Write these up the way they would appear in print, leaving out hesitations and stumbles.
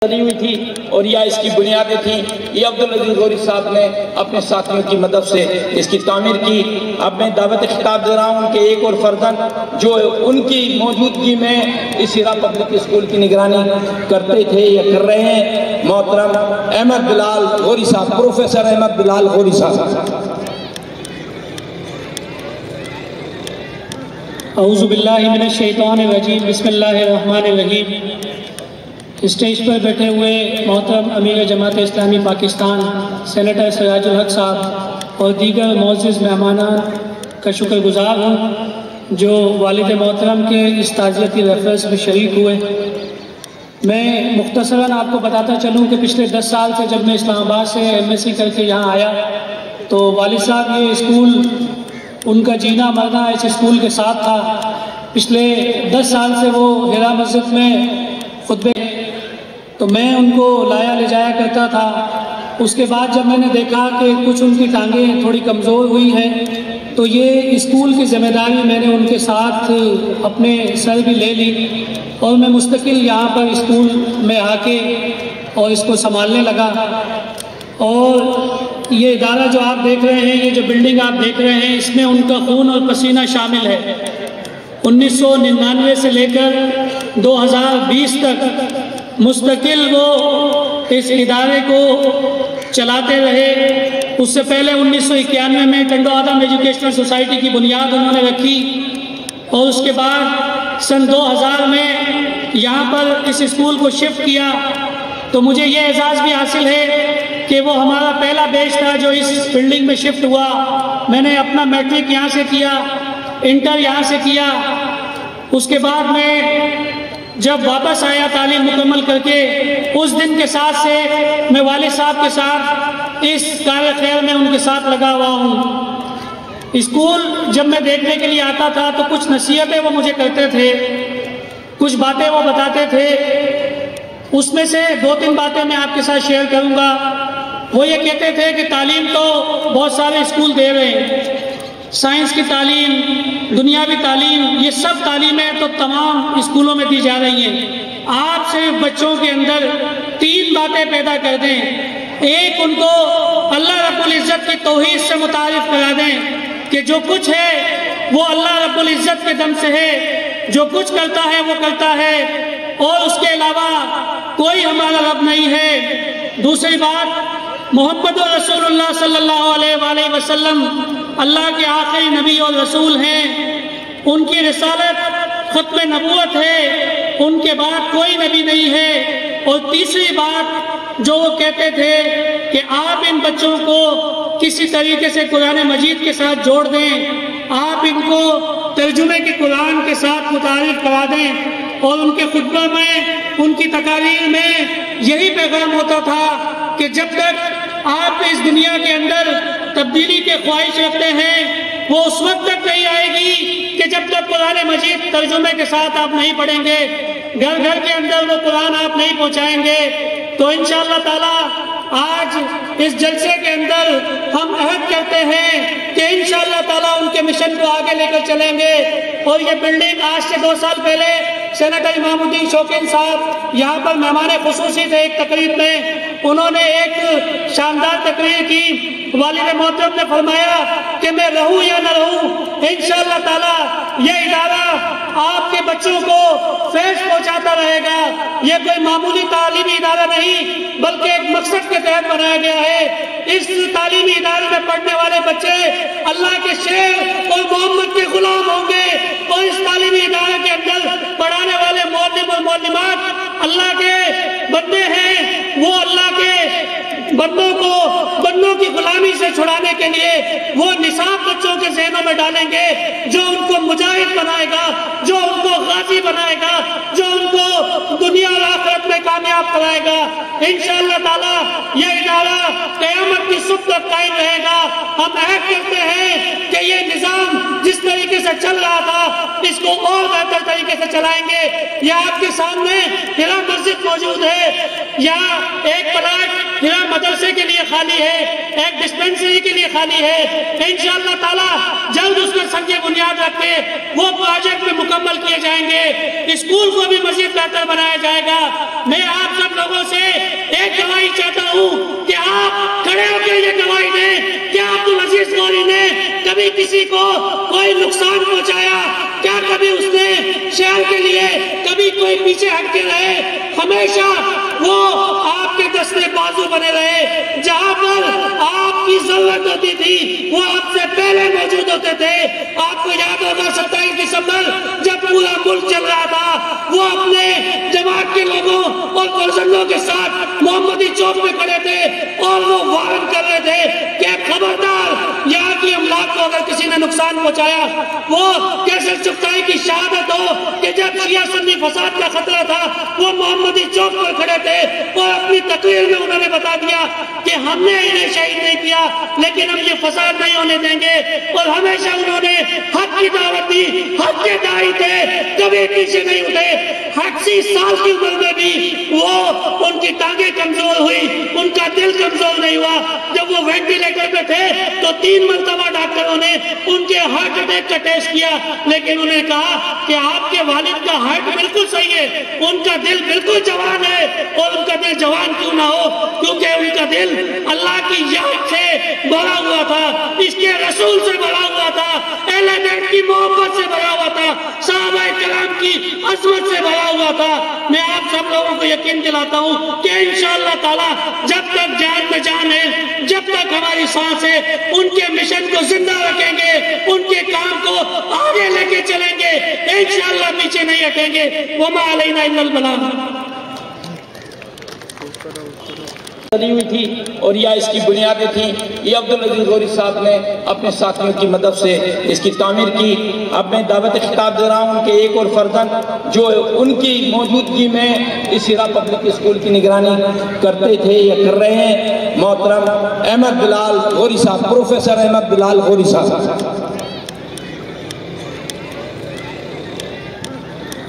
بنی ہوئی تھی اور یا اس کی بنیادیں تھیں، یہ عبدالعزیز غوری صاحب نے اپنے ساتھیوں کی مدد سے اس کی تعمیر کی۔ اب میں دعوت خطاب دے رہا ہوں کہ ایک اور فرزند جو ان کی موجودگی میں اس ہیرا پبلک اسکول کی نگرانی کرتے تھے یا کر رہے ہیں، محترم احمد بلال غوری صاحب، پروفیسر احمد بلال غوری صاحب۔ اعوذ باللہ من الشیطان الرجیم، بسم اللہ الرحمن الرحیم۔ اسٹیج پر بیٹھے ہوئے محترم امیر جماعت اسلامی پاکستان سینیٹر سراج الحق صاحب اور دیگر معزز مہمانان کا شکر گزار ہوں جو والد محترم کے اس تعزیتی ریفرنس میں شریک ہوئے۔ میں مختصراً آپ کو بتاتا چلوں کہ پچھلے 10 سال سے جب میں اسلام آباد سے MSc کر کے یہاں آیا تو والد صاحب یہ اسکول ان کا جینا مرنا اس اسکول کے ساتھ تھا۔ پچھلے 10 سال سے وہ ہیرا مسجد میں خطبے تو میں ان کو لایا لے جایا کرتا تھا۔ اس کے بعد جب میں نے دیکھا کہ کچھ ان کی ٹانگیں تھوڑی کمزور ہوئی ہیں تو یہ اسکول کی ذمہ داری میں نے ان کے ساتھ اپنے سر بھی لے لی اور میں مستقل یہاں پر اسکول میں آ کے اور اس کو سنبھالنے لگا۔ اور یہ ادارہ جو آپ دیکھ رہے ہیں، یہ جو بلڈنگ آپ دیکھ رہے ہیں، اس میں ان کا خون اور پسینہ شامل ہے۔ 1999 سے لے کر 2020 تک مستقل وہ اس ادارے کو چلاتے رہے۔ اس سے پہلے 1991 میں ٹنڈو آدم ایجوکیشنل سوسائٹی کی بنیاد انہوں نے رکھی اور اس کے بعد سن 2000 میں یہاں پر اس اسکول کو شفٹ کیا۔ تو مجھے یہ اعزاز بھی حاصل ہے کہ وہ ہمارا پہلا بیچ تھا جو اس بلڈنگ میں شفٹ ہوا۔ میں نے اپنا میٹرک یہاں سے کیا، انٹر یہاں سے کیا۔ اس کے بعد میں جب واپس آیا تعلیم مکمل کر کے، اس دن کے ساتھ سے میں والد صاحب کے ساتھ اس کار خیر میں ان کے ساتھ لگا ہوا ہوں۔ اسکول جب میں دیکھنے کے لیے آتا تھا تو کچھ نصیحتیں وہ مجھے کرتے تھے، کچھ باتیں وہ بتاتے تھے۔ اس میں سے 2-3 باتیں میں آپ کے ساتھ شیئر کروں گا۔ وہ یہ کہتے تھے کہ تعلیم تو بہت سارے اسکول دے رہے ہیں، سائنس کی تعلیم، دنیاوی تعلیم، یہ سب تعلیمیں تو تمام اسکولوں میں دی جا رہی ہیں۔ آپ صرف بچوں کے اندر 3 باتیں پیدا کر دیں۔ ایک، ان کو اللہ رب العزت کی توحید سے متعارف کرا دیں کہ جو کچھ ہے وہ اللہ رب العزت کے دم سے ہے، جو کچھ کرتا ہے وہ کرتا ہے اور اس کے علاوہ کوئی ہمارا رب نہیں ہے۔ دوسری بات، محمد رسول اللہ صلی اللہ علیہ وآلہ وسلم اللہ کے آخری نبی اور رسول ہیں، ان کی رسالت ختم نبوت ہے، ان کے بعد کوئی نبی نہیں ہے۔ اور تیسری بات جو وہ کہتے تھے کہ آپ ان بچوں کو کسی طریقے سے قرآن مجید کے ساتھ جوڑ دیں، آپ ان کو ترجمے کے قرآن کے ساتھ متعارف کرا دیں۔ اور ان کے خطبہ میں، ان کی تقاریر میں یہی پیغام ہوتا تھا کہ جب تک آپ اس دنیا کے اندر تبدیلی کے خواہش رکھتے ہیں وہ اس وقت تک نہیں آئے گی کہ جب تک قرآن مجید ترجمے کے ساتھ آپ نہیں پڑھیں گے، گھر گھر کے اندر وہ قرآن آپ نہیں پہنچائیں گے۔ تو انشاءاللہ تعالی آج اس جلسے کے اندر ہم عہد کرتے ہیں کہ انشاءاللہ تعالی ان کے مشن کو آگے لے کر چلیں گے۔ اور یہ بلڈنگ آج سے 2 سال پہلے سینیٹر امام الدین شوقین صاحب یہاں پر مہمان خصوصی تھے ایک تقریب میں، انہوں نے ایک شاندار تقریر کی۔ والد محترم نے فرمایا کہ میں رہوں یا نہ رہوں، انشاءاللہ تعالی یہ ادارہ آپ کے بچوں کو فیض پہنچاتا رہے گا۔ یہ کوئی معمولی تعلیمی ادارہ نہیں بلکہ ایک مقصد کے تحت بنایا گیا ہے۔ اس تعلیمی ادارے میں پڑھنے والے بچے اللہ کے شیر اور محمد کے غلام ہوں گے، اور اس تعلیمی ادارے کے اندر پڑھانے والے معلم اور معلمات اللہ کے بندے ہیں۔ وہ اللہ کے بندوں کو بندوں کی غلامی سے چھڑانے کے لیے وہ نصاب بچوں کے ذہنوں میں ڈالیں گے جو ان کو مجاہد بنائے گا، جو ان کو غازی بنائے گا، جو ان کو دنیا اور آخرت میں کامیاب کرائے گا۔ انشاءاللہ تعالی یہ ادارہ قیامت کی صبح تک قائم رہے گا۔ ہم عہد کرتے ہیں کہ یہ نظام جس طریقے سے چل رہا تھا اس کو اور بہتر طریقے سے چلائیں گے۔ یہ آپ کے سامنے ہیرا مسجد موجود ہے، یہاں ایک پلاٹ ہرا مدرسے کے لیے خالی ہے، ایک ڈسپنسری کے لیے خالی ہے۔ انشاءاللہ تعالی جلد اس پر سنگ بنیاد رکھ کے وہ پروجیکٹ بھی مکمل کیے جائیں گے، اسکول کو بھی مزید بہتر بنایا جائے گا۔ میں آپ سب لوگوں سے ایک گواہی چاہتا ہوں کہ آپ کھڑے ہو کے یہ گواہی دیں کہ عبدالعزیز غوری نے کبھی کسی کو کوئی نقصان پہنچایا؟ کیا کبھی اس نے شہر کے لیے کبھی کوئی پیچھے ہٹ کے رہے؟ ہمیشہ وہ آپ کے دستے بازو بنے رہے، جہاں پر آپ کی ضرورت ہوتی تھی وہ آپ سے پہلے موجود ہوتے تھے۔ آپ کو یاد ہوگا 27 دسمبر جب پورا ملک چل رہا تھا، وہ اپنے جماعت کے لوگوں اور پرزنوں کے ساتھ محمدی چوک میں کھڑے تھے اور وہ وارن کر رہے تھے کہ خبردار یہاں کی املاک کو اگر کسی نے نقصان پہنچایا، وہ کیسے چغتائی کی شہادت ہو کہ جب شیعہ سنی فساد کا خطرہ تھا وہ محمدی چوک پر کھڑے تھے اور اپنی تقریر میں انہوں نے بتا دیا کہ ہم نے انہیں شہید نہیں کیا لیکن ہم یہ فساد نہیں ہونے دیں گے۔ اور ہمیشہ انہوں نے حق کی دعوت دی، حق کے داعی تھے، کبھی پیچھے نہیں اٹھے۔ 80 سال کی عمر میں بھی وہ ان کی ٹانگیں کمزور ہوئی، ان کا دل کمزور نہیں ہوا۔ جب وہ وینٹیلیٹر پہ تھے تو 3 مرتبہ ڈاکٹروں نے ان کے ہارٹ اٹیک کا ٹیسٹ کیا، لیکن انہوں نے کہا کہ آپ کے والد کا ہارٹ بالکل صحیح ہے، ان کا دل بالکل جوان ہے۔ اور ان کا دل جوان کیوں نہ ہو؟ کیونکہ ان کا دل اللہ کی یاد سے بھرا ہوا تھا، اس کے رسول سے بھرا ہوا تھا، اہل بیت کی محبت سے بھرا ہوا تھا، صحابہ کرام کی عظمت سے بھرا ہوا تھا۔ میں آپ سب لوگوں کو یقین دلاتا ہوں کہ انشاءاللہ تعالی جب تک جان میں جان ہے، جب تک ہماری سانس ہے، ان کے مشن کو زندہ رکھیں گے، ان کے کام کو آگے لے کے چلیں گے، انشاءاللہ پیچھے نہیں ہٹیں گے۔ وما علینا الا البلاغ۔ ہوئی تھی اور یا اس کی بنیادیں تھیں، یہ عبدالعزیز غوری صاحب نے اپنے ساتھیوں کی مدد سے اس کی تعمیر کی۔ اب میں دعوت خطاب دے رہا ہوں کہ ایک اور فرزند جو ان کی موجودگی میں اس ہرا پبلک اسکول کی نگرانی کرتے تھے یا کر رہے ہیں، محترم احمد بلال غوری صاحب، پروفیسر احمد بلال غوری صاحب۔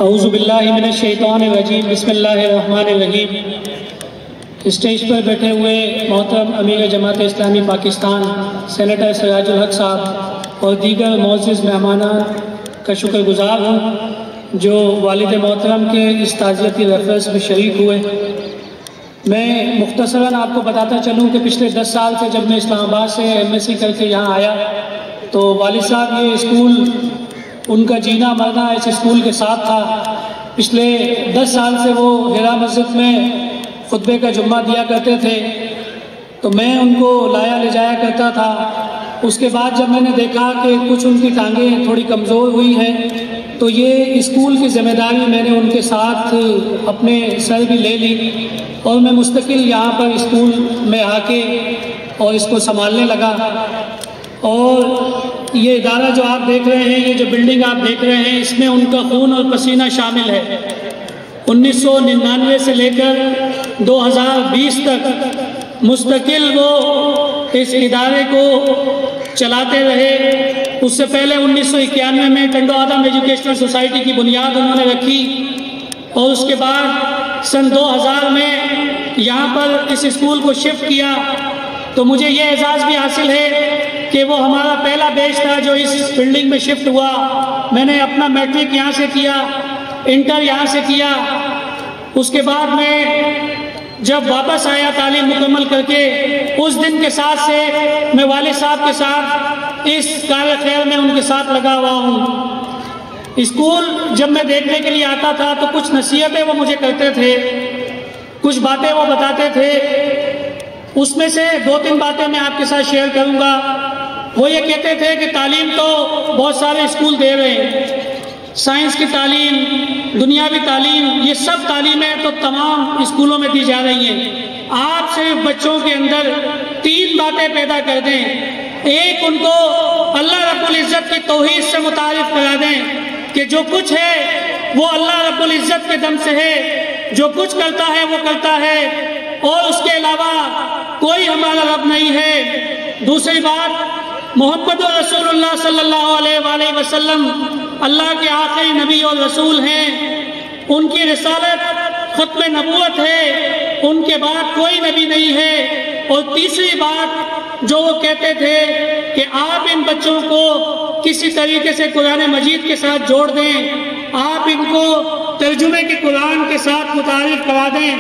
اعوذ باللہ من الشیطان الرجیم، بسم اللہ الرحمن الرحیم۔ اسٹیج پر بیٹھے ہوئے محترم امیر جماعت اسلامی پاکستان سینیٹر سراج الحق صاحب اور دیگر معزز مہمانان کا شکر گزار ہوں جو والد محترم کے اس تعزیتی ریفرنس میں شریک ہوئے۔ میں مختصراً آپ کو بتاتا چلوں کہ پچھلے 10 سال سے جب میں اسلام آباد سے MSc کر کے یہاں آیا تو والد صاحب یہ اسکول ان کا جینا مرنا اس اسکول کے ساتھ تھا۔ پچھلے 10 سال سے وہ ہرا مسجد میں خطبے کا جمعہ دیا کرتے تھے تو میں ان کو لایا لے جایا کرتا تھا۔ اس کے بعد جب میں نے دیکھا کہ کچھ ان کی ٹانگیں تھوڑی کمزور ہوئی ہیں تو یہ اسکول کی ذمہ داری میں نے ان کے ساتھ اپنے سر بھی لے لی اور میں مستقل یہاں پر اسکول میں آ کے اور اس کو سنبھالنے لگا۔ اور یہ ادارہ جو آپ دیکھ رہے ہیں، یہ جو بلڈنگ آپ دیکھ رہے ہیں، اس میں ان کا خون اور پسینہ شامل ہے۔ 1999 سے لے کر 2020 تک مستقل وہ اس ادارے کو چلاتے رہے۔ اس سے پہلے 1991 میں ٹنڈو آدم ایجوکیشنل سوسائٹی کی بنیاد انہوں نے رکھی اور اس کے بعد سن 2000 میں یہاں پر اس اسکول کو شفٹ کیا۔ تو مجھے یہ اعزاز بھی حاصل ہے کہ وہ ہمارا پہلا بیچ تھا جو اس بلڈنگ میں شفٹ ہوا۔ میں نے اپنا میٹرک یہاں سے کیا، انٹر یہاں سے کیا۔ اس کے بعد میں جب واپس آیا تعلیم مکمل کر کے، اس دن کے ساتھ سے میں والد صاحب کے ساتھ اس کار خیر میں ان کے ساتھ لگا ہوا ہوں۔ اسکول جب میں دیکھنے کے لیے آتا تھا تو کچھ نصیحتیں وہ مجھے کرتے تھے، کچھ باتیں وہ بتاتے تھے۔ اس میں سے 2-3 باتیں میں آپ کے ساتھ شیئر کروں گا۔ وہ یہ کہتے تھے کہ تعلیم تو بہت سارے اسکول دے رہے ہیں، سائنس کی تعلیم، دنیاوی تعلیم، یہ سب تعلیمیں تو تمام اسکولوں میں دی جا رہی ہیں۔ آپ صرف بچوں کے اندر 3 باتیں پیدا کر دیں۔ ایک، ان کو اللہ رب العزت کی توحید سے متعارف کرا دیں کہ جو کچھ ہے وہ اللہ رب العزت کے دم سے ہے، جو کچھ کرتا ہے وہ کرتا ہے اور اس کے علاوہ کوئی ہمارا رب نہیں ہے۔ دوسری بات، محمد رسول اللہ صلی اللہ علیہ وآلہ وسلم اللہ کے آخری نبی اور رسول ہیں، ان کی رسالت ختم نبوت ہے، ان کے بعد کوئی نبی نہیں ہے۔ اور تیسری بات جو وہ کہتے تھے کہ آپ ان بچوں کو کسی طریقے سے قرآن مجید کے ساتھ جوڑ دیں، آپ ان کو ترجمے کے قرآن کے ساتھ متعارف کرا دیں،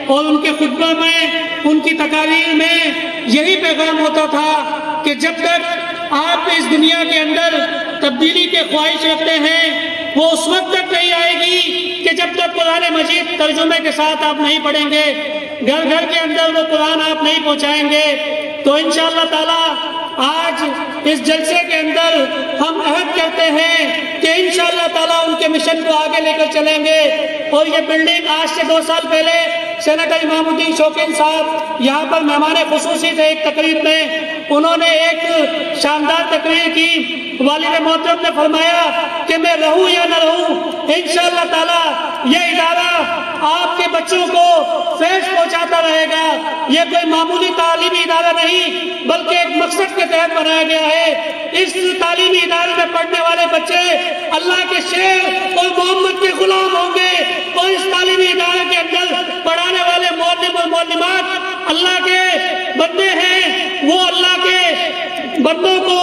اور ان کے خطبہ میں، ان کی تقاریر میں یہی پیغام ہوتا تھا کہ جب تک آپ اس دنیا کے اندر تبدیلی کے خواہش رکھتے ہیں وہ اس وقت تک نہیں آئے گی کہ جب تک قرآن مجید ترجمے کے ساتھ آپ نہیں پڑھیں گے، گھر گھر کے اندر وہ قرآن آپ نہیں پہنچائیں گے۔ تو انشاءاللہ تعالی آج اس جلسے کے اندر ہم عہد کرتے ہیں کہ انشاءاللہ تعالی ان کے مشن کو آگے لے کر چلیں گے۔ اور یہ بلڈنگ آج سے 2 سال پہلے سینیٹر امام الدین شوقین صاحب یہاں پر مہمان خصوصی تھے ایک تقریب میں، انہوں نے ایک شاندار تقریر کی۔ والد محترم نے فرمایا کہ میں رہوں یا نہ رہوں، انشاءاللہ تعالی یہ ادارہ آپ کے بچوں کو فیض پہنچاتا رہے گا۔ یہ کوئی معمولی تعلیمی ادارہ نہیں بلکہ ایک مقصد کے تحت بنایا گیا ہے۔ اس تعلیمی ادارے میں پڑھنے والے بچے اللہ کے شیر اور محمد کے غلام ہوں گے، اور اس تعلیمی ادارے کے اندر پڑھانے والے معلم اور معلمات اللہ کے بندے ہیں، وہ اللہ کے بندوں کو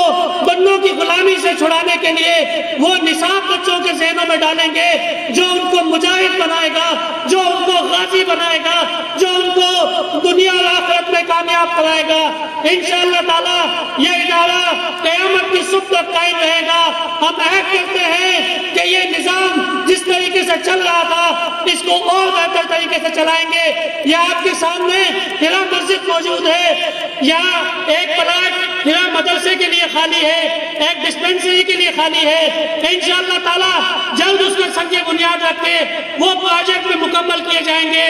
بندوں کی غلامی سے چھڑانے کے لیے وہ نصاب بچوں کے ذہنوں میں ڈالیں گے جو ان کو مجاہد بنائے گا، جو ان کو غازی بنائے گا، جو ان کو دنیا اور آخرت میں کامیاب کرائے گا۔ انشاءاللہ تعالی یہ ادارہ قیامت کی صبح تک قائم رہے گا۔ ہم عہد کرتے ہیں کہ یہ نظام جس طریقے سے چل رہا تھا اس کو اور بہتر طریقے سے چلائیں گے۔ یہ آپ کے سامنے ہرا مسجد موجود ہے، یہاں ایک پلاٹ ہرا مدرسے کے لیے خالی ہے، ایک ڈسپنسری کے لیے خالی ہے۔ انشاءاللہ تعالی جلد اس میں سنگ بنیاد رکھ کے وہ پروجیکٹ بھی مکمل کیے جائیں گے،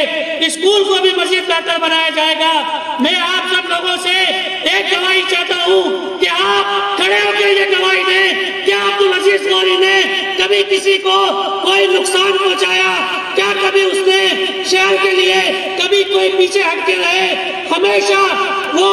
اسکول کو بھی مزید بہتر بنایا جائے گا۔ میں آپ سب لوگوں سے ایک گواہی چاہتا ہوں کہ آپ کھڑے ہو کے یہ گواہی دیں کہ عبدالعزیز غوری نے کبھی کسی کو کوئی نقصان پہنچایا؟ کیا کبھی اس نے شہر کے لیے کبھی کوئی پیچھے ہٹ کے رہے؟ ہمیشہ وہ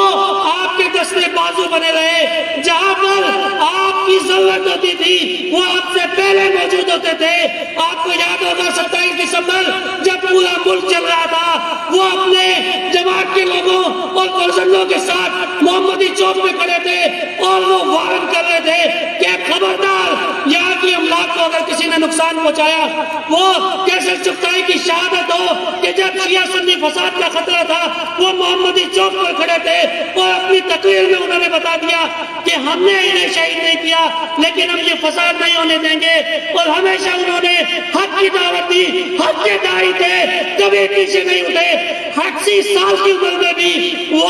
آپ کے دستے بازو بنے رہے، جہاں پر آپ کی ضرورت ہوتی تھی وہ آپ سے پہلے موجود ہوتے تھے۔ آپ کو یاد ہوگا 27 دسمبر جب پورا ملک چل رہا تھا وہ اپنے جماعت کے لوگوں اور پرزنوں کے ساتھ محمدی چوک میں کھڑے تھے اور وہ وارن کر رہے تھے کہ خبردار یہاں کی املاک کو اگر کسی نے نقصان پہنچایا، وہ کیسے چپتائی کی شہادت ہو کہ جب شیعہ سنی فساد کا خطرہ تھا وہ محمدی چوک پر کھڑے تھے اور اپنی تقریر میں انہوں نے بتا دیا کہ ہم نے انہیں شہید نہیں کیا لیکن ہم یہ فساد نہیں ہونے دیں گے۔ اور ہمیشہ انہوں نے حق کی دعوت دی، حق کے داعی تھے، کبھی پیچھے نہیں اٹھے۔ 80 سال کی عمر میں بھی وہ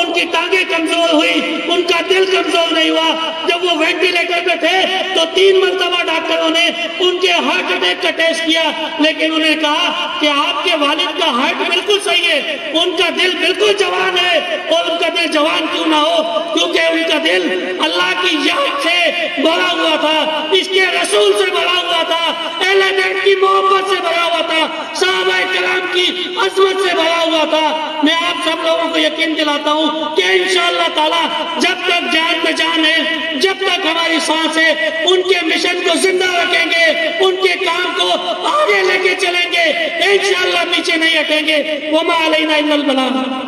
ان کی ٹانگیں کمزور ہوئی، ان کا دل کمزور نہیں ہوا۔ جب وہ وینٹیلیٹر پہ تھے تو 3 مرتبہ ڈاکٹروں نے ان کے ہارٹ اٹیک کا ٹیسٹ کیا، لیکن انہوں نے کہا کہ آپ کے والد کا ہارٹ بالکل صحیح ہے، ان کا دل بالکل جوان ہے۔ اور ان کا دل جوان کیوں نہ ہو؟ کیونکہ ان کا دل اللہ کی یاد سے بھرا ہوا تھا، اس کے رسول سے بھرا ہوا تھا، اہل بیت کی محبت سے بھرا ہوا تھا، صحابہ کرام کی عظمت سے بھرا ہوا تھا۔ میں آپ سب لوگوں کو یقین دلاتا ہوں کہ انشاءاللہ تعالی جب تک جان میں جان ہے، جب تک ہماری سانس ہے، ان کے مشن کو زندہ رکھیں گے، ان کے کام کو آگے لے کے چلیں گے، انشاءاللہ پیچھے نہیں ہٹیں گے۔ وما علینا الا البلاغ۔